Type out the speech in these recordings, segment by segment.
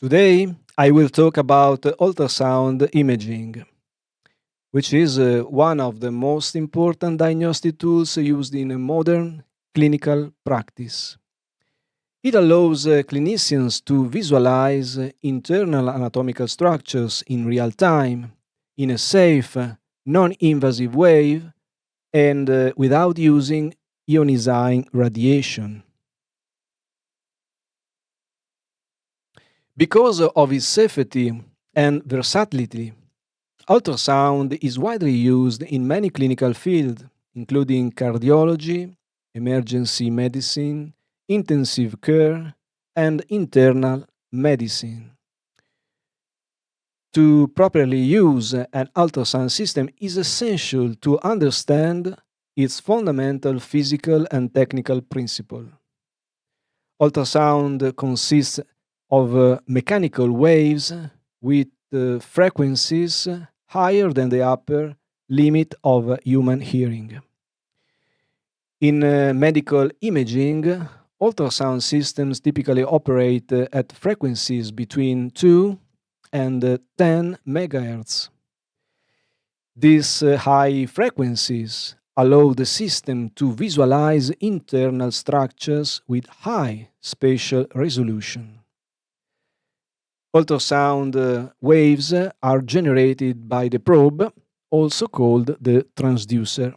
Today, I will talk about ultrasound imaging, which is one of the most important diagnostic tools used in a modern clinical practice. It allows clinicians to visualize internal anatomical structures in real time, in a safe, non-invasive way, and without using ionizing radiation. Because of its safety and versatility, ultrasound is widely used in many clinical fields, including cardiology, emergency medicine, intensive care, and internal medicine. To properly use an ultrasound system is essential to understand its fundamental physical and technical principle. Ultrasound consists of mechanical waves with frequencies higher than the upper limit of human hearing. In medical imaging, ultrasound systems typically operate at frequencies between 2 and 10 megahertz. These high frequencies allow the system to visualize internal structures with high spatial resolution. Ultrasound waves are generated by the probe, also called the transducer.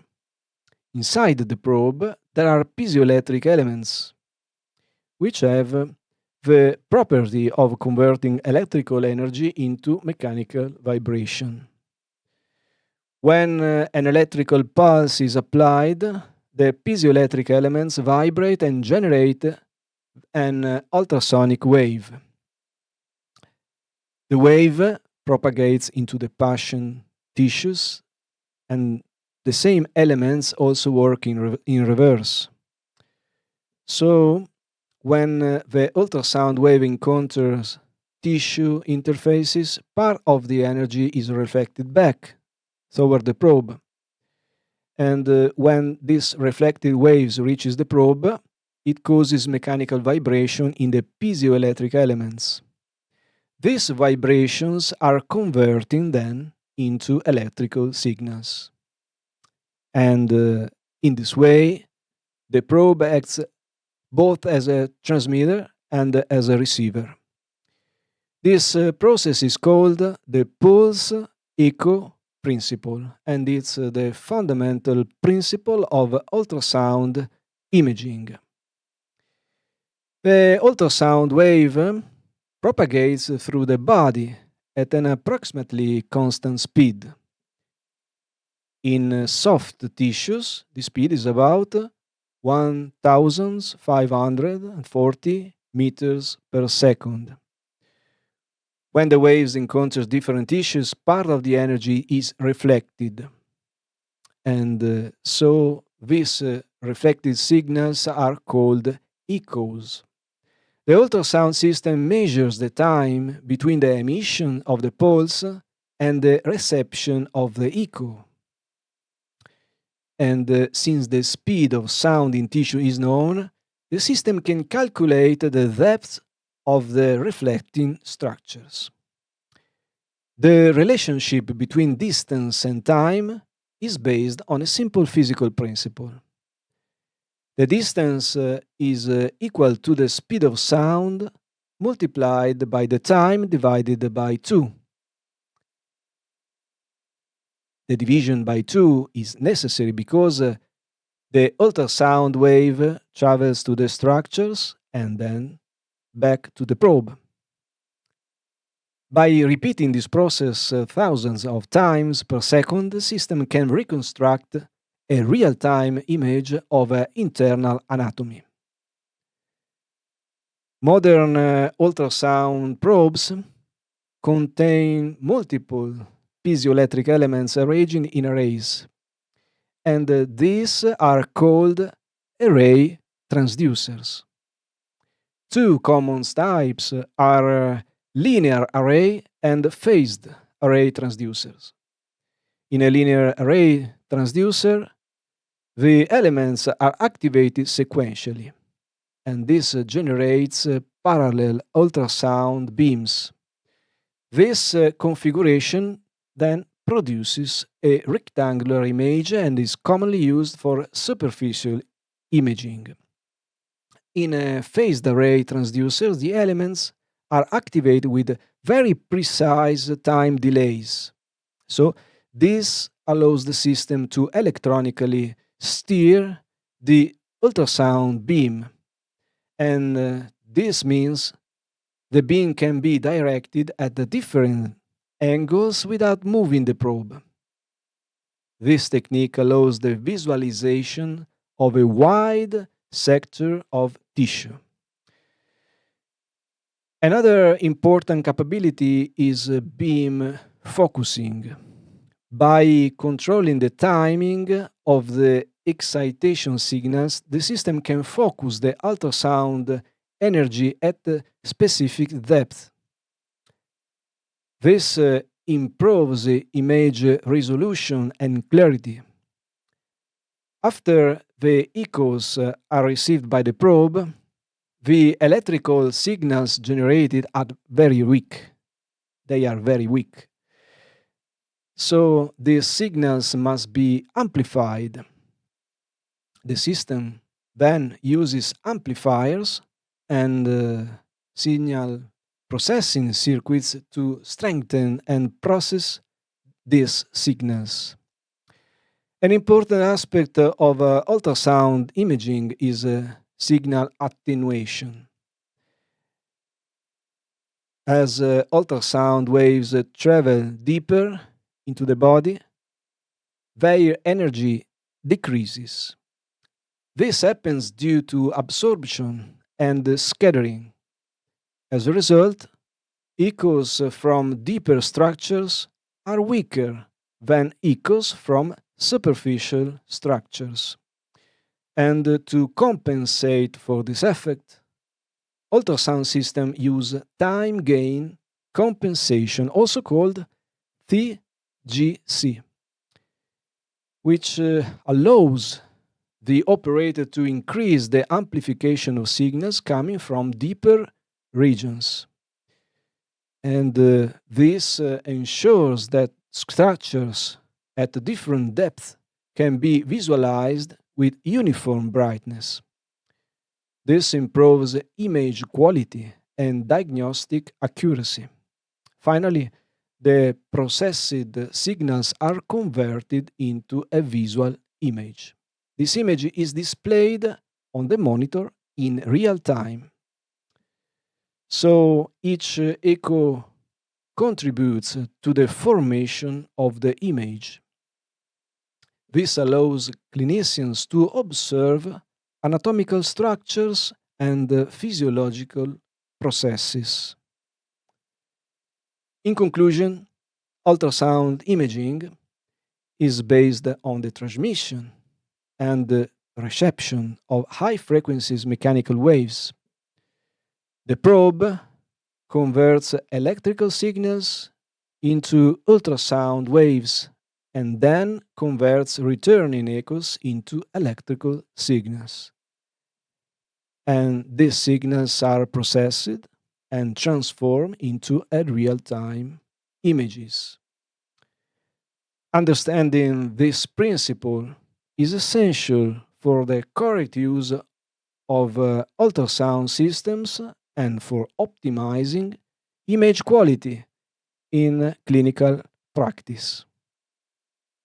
Inside the probe, there are piezoelectric elements, which have the property of converting electrical energy into mechanical vibration. When an electrical pulse is applied, the piezoelectric elements vibrate and generate an ultrasonic wave. The wave propagates into the patient tissues, and the same elements also work in reverse. So, when the ultrasound wave encounters tissue interfaces, part of the energy is reflected back toward the probe. And when this reflected waves reaches the probe, it causes mechanical vibration in the piezoelectric elements. These vibrations are converting then into electrical signals. And in this way, the probe acts both as a transmitter and as a receiver. This process is called the pulse echo principle, and it's the fundamental principle of ultrasound imaging. The ultrasound wave propagates through the body at an approximately constant speed. In soft tissues, the speed is about 1540 meters per second. When the waves encounter different tissues, part of the energy is reflected. And so these reflected signals are called echoes. The ultrasound system measures the time between the emission of the pulse and the reception of the echo. And since the speed of sound in tissue is known, the system can calculate the depth of the reflecting structures. The relationship between distance and time is based on a simple physical principle. The distance is equal to the speed of sound multiplied by the time divided by 2. The division by 2 is necessary because the ultrasound wave travels to the structures and then back to the probe. By repeating this process thousands of times per second, the system can reconstruct a real-time image of internal anatomy. Modern ultrasound probes contain multiple piezoelectric elements arranged in arrays, and these are called array transducers. Two common types are linear array and phased array transducers. In a linear array transducer, the elements are activated sequentially, and this generates parallel ultrasound beams. This configuration then produces a rectangular image and is commonly used for superficial imaging. In a phased array transducer, the elements are activated with very precise time delays. So, this allows the system to electronically steer the ultrasound beam, and this means the beam can be directed at the different angles without moving the probe. This technique allows the visualization of a wide sector of tissue. Another important capability is beam focusing. By controlling the timing of the excitation signals, the system can focus the ultrasound energy at a specific depth. This improves the image resolution and clarity. After the echoes are received by the probe, the electrical signals generated are very weak. They are very weak. So these signals must be amplified. The system then uses amplifiers and signal processing circuits to strengthen and process these signals. An important aspect of ultrasound imaging is signal attenuation. As ultrasound waves travel deeper into the body, their energy decreases. This happens due to absorption and scattering. As a result, echoes from deeper structures are weaker than echoes from superficial structures. And to compensate for this effect, ultrasound systems use time gain compensation, also called TGC, which allows the operator to increase the amplification of signals coming from deeper regions. And this ensures that structures at a different depth can be visualized with uniform brightness. This improves image quality and diagnostic accuracy. Finally, the processed signals are converted into a visual image. This image is displayed on the monitor in real time. So each echo contributes to the formation of the image. This allows clinicians to observe anatomical structures and physiological processes. In conclusion, ultrasound imaging is based on the transmission and the reception of high frequencies mechanical waves. The probe converts electrical signals into ultrasound waves and then converts returning echoes into electrical signals. And these signals are processed and transformed into a real-time images. Understanding this principle is essential for the correct use of ultrasound systems and for optimizing image quality in clinical practice.